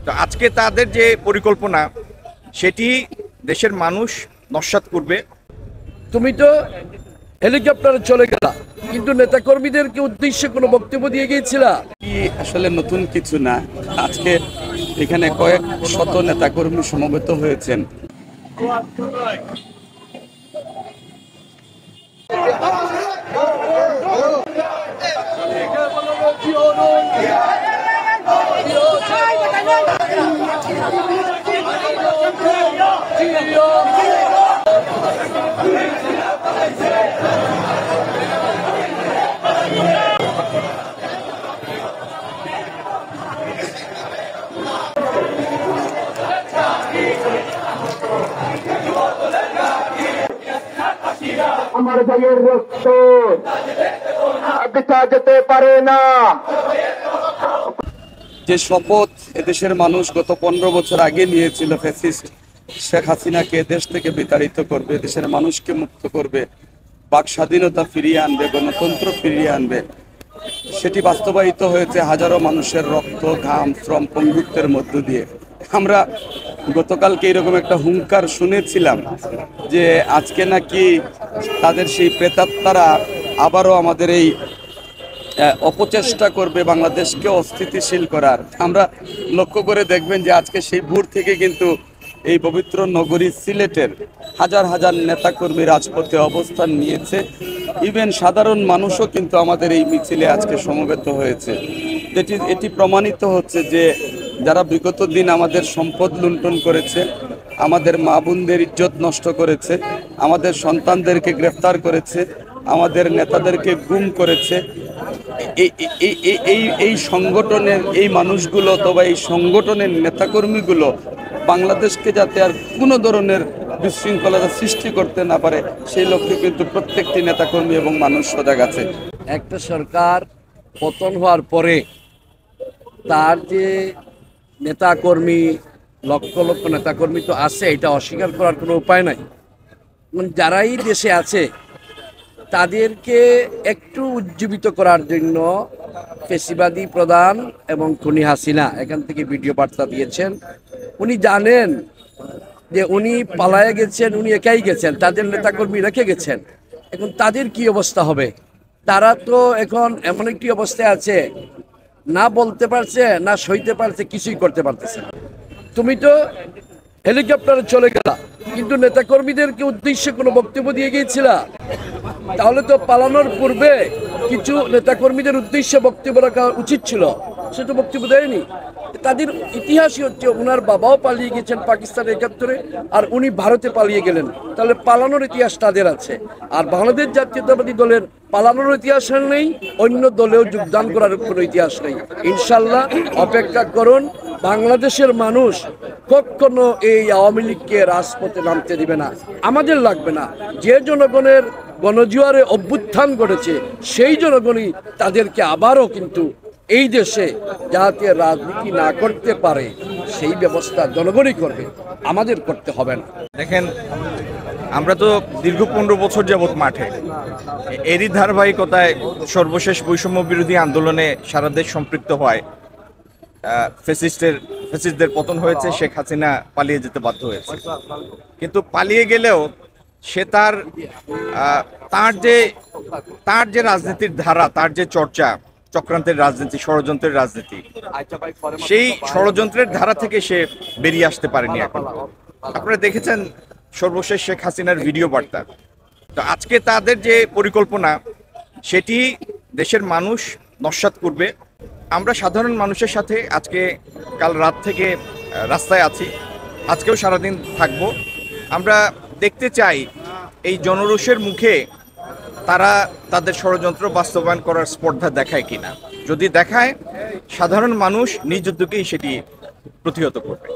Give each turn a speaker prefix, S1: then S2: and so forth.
S1: তো আজকে তাদের যে পরিকল্পনা সেটি দেশের মানুষ নস্যাৎ করবে।
S2: তুমি তো হেলিকপ্টারে চলে গেলা, কিন্তু নেতাকর্মীদেরকে উদ্দেশ্যে কোনো বক্তব্য দিয়ে গিয়েছিলা?
S3: কি আসলে নতুন কিছু না। আজকে এখানে কয়েক শত নেতাকর্মী সমবেত হয়েছেন।
S4: আমার ভাইয়ের রক্ত বৃথা যেতে পারে না।
S3: যে শপথ এদেশের মানুষ গত 15 বছর আগে নিয়েছিল, ফ্যাসিস্ট শেখ হাসিনাকে দেশ থেকে বিতাড়িত করবে, দেশের মানুষকে মুক্ত করবে, বাক স্বাধীনতা ফিরিয়ে আনবে, গণতন্ত্র ফিরিয়ে আনবে, সেটি বাস্তবায়িত হয়েছে হাজারো মানুষের রক্ত, ঘাম, শ্রম, পঙ্গুত্বের মধ্য দিয়ে। আমরা গতকালকে এরকম একটা হুঙ্কার শুনেছিলাম যে আজকে নাকি তাদের সেই প্রেতাত্মারা আবারও আমাদের এই অপচেষ্টা করবে বাংলাদেশকে অস্থিতিশীল করার। আমরা লক্ষ্য করে দেখবেন যে আজকে সেই ভোর থেকে কিন্তু এই পবিত্র নগরী সিলেটের হাজার হাজার নেতাকর্মী রাজপথে অবস্থান নিয়েছে। ইভেন সাধারণ মানুষও কিন্তু আমাদের এই মিছিলে আজকে সমবেত হয়েছে। এটি প্রমাণিত হচ্ছে যে যারা বিগত দিন আমাদের সম্পদ লুণ্ঠন করেছে, আমাদের মা বোনদের ইজ্জত নষ্ট করেছে, আমাদের সন্তানদেরকে গ্রেফতার করেছে, আমাদের নেতাদেরকে গুম করেছে, এই সংগঠনের এই মানুষগুলো অথবা এই সংগঠনের নেতাকর্মীগুলো বাংলাদেশকে যাতে আর কোনো ধরনের বিশৃঙ্খলতা সৃষ্টি করতে না পারে সেই লক্ষ্যে কিন্তু প্রত্যেকটি নেতাকর্মী এবং মানুষ সজাগ আছে।
S2: একটা সরকার পতন হওয়ার পরে তার যে নেতাকর্মী, লক্ষ লক্ষ নেতাকর্মী তো আছে, এটা অস্বীকার করার কোনো উপায় নাই। যারাই দেশে আছে তাদেরকে একটু উজ্জীবিত করার জন্য ফেসিবাদী প্রধান এবং খুনি হাসিনা এখান থেকে ভিডিও বার্তা দিয়েছেন। উনি জানেন যে উনি পালায়ে গেছেন, উনি একাই গেছেন, তাদের নেতাকর্মী রেখে গেছেন। এখন তাদের কি অবস্থা হবে? তারা তো এখন এমন একটি অবস্থায় আছে, না বলতে পারছে, না সইতে পারছে, কিছুই করতে পারতেছে না। তুমি তো হেলিকপ্টারে চলে গেলা, কিন্তু নেতাকর্মীদেরকে উদ্দেশ্যে কোনো বক্তব্য দিয়ে গিয়েছিলা? তাহলে তো পালানোর পূর্বে কিছু নেতাকর্মীদের উদ্দেশ্যে বক্তব্য রাখা উচিত ছিল, সেটা বক্তব্য দেয়নি। তাদের ইতিহাসই হচ্ছে ওনার বাবাও পালিয়ে গেছেন পাকিস্তানের 71-এ, আর উনি ভারতে পালিয়ে গেলেন। তাহলে পালানোর ইতিহাস তাদের আছে। আর বাংলাদেশ জাতীয়তাবাদী দলের পালানোর ইতিহাস নেই, অন্য দলেও যোগদান করার কোনো ইতিহাস নেই। ইনশাল্লাহ অপেক্ষা করুন, বাংলাদেশের মানুষ কখনো এই আওয়ামী লীগকে রাজপথে নামতে দিবে না। আমাদের লাগবে না। যে জনগণের গণজোয়ারে অভ্যুত্থান ঘটেছে সেই জনগণই তাদেরকে আবারও কিন্তু এই দেশে যাতে রাজনীতি না করতে পারে সেই ব্যবস্থা জনগণই করবে, আমাদের করতে হবে না।
S1: দেখেন, আমরা তো দীর্ঘ 15 বছর যাবৎ মাঠে, এরই ধারাবাহিকতায় সর্বশেষ বৈষম্য বিরোধী আন্দোলনে সারা দেশ সম্পৃক্ত হয়। ফ্যাসিস্টদের পতন হয়েছে, শেখ হাসিনা পালিয়ে যেতে বাধ্য হয়েছে। কিন্তু পালিয়ে গেলেও সে তার যে রাজনীতির ধারা, তার যে চর্চা, চক্রান্তের রাজনীতি, ষড়যন্ত্রের রাজনীতি, সেই ষড়যন্ত্রের ধারা থেকে সে বেরিয়ে আসতে পারেনি এখন। আপনারা দেখেছেন সর্বশেষ শেখ হাসিনার ভিডিও বার্তা। তো আজকে তাদের যে পরিকল্পনা সেটি দেশের মানুষ নস্যাৎ করবে। আমরা সাধারণ মানুষের সাথে আজকে কাল রাত থেকে রাস্তায় আছি, আজকেও সারাদিন থাকবো। আমরা দেখতে চাই এই জনরোষের মুখে তারা তাদের ষড়যন্ত্র বাস্তবায়ন করার স্পর্ধা দেখায় কিনা। যদি দেখায়, সাধারণ মানুষ নিজ উদ্যোগেই সেটি প্রতিহত করবে।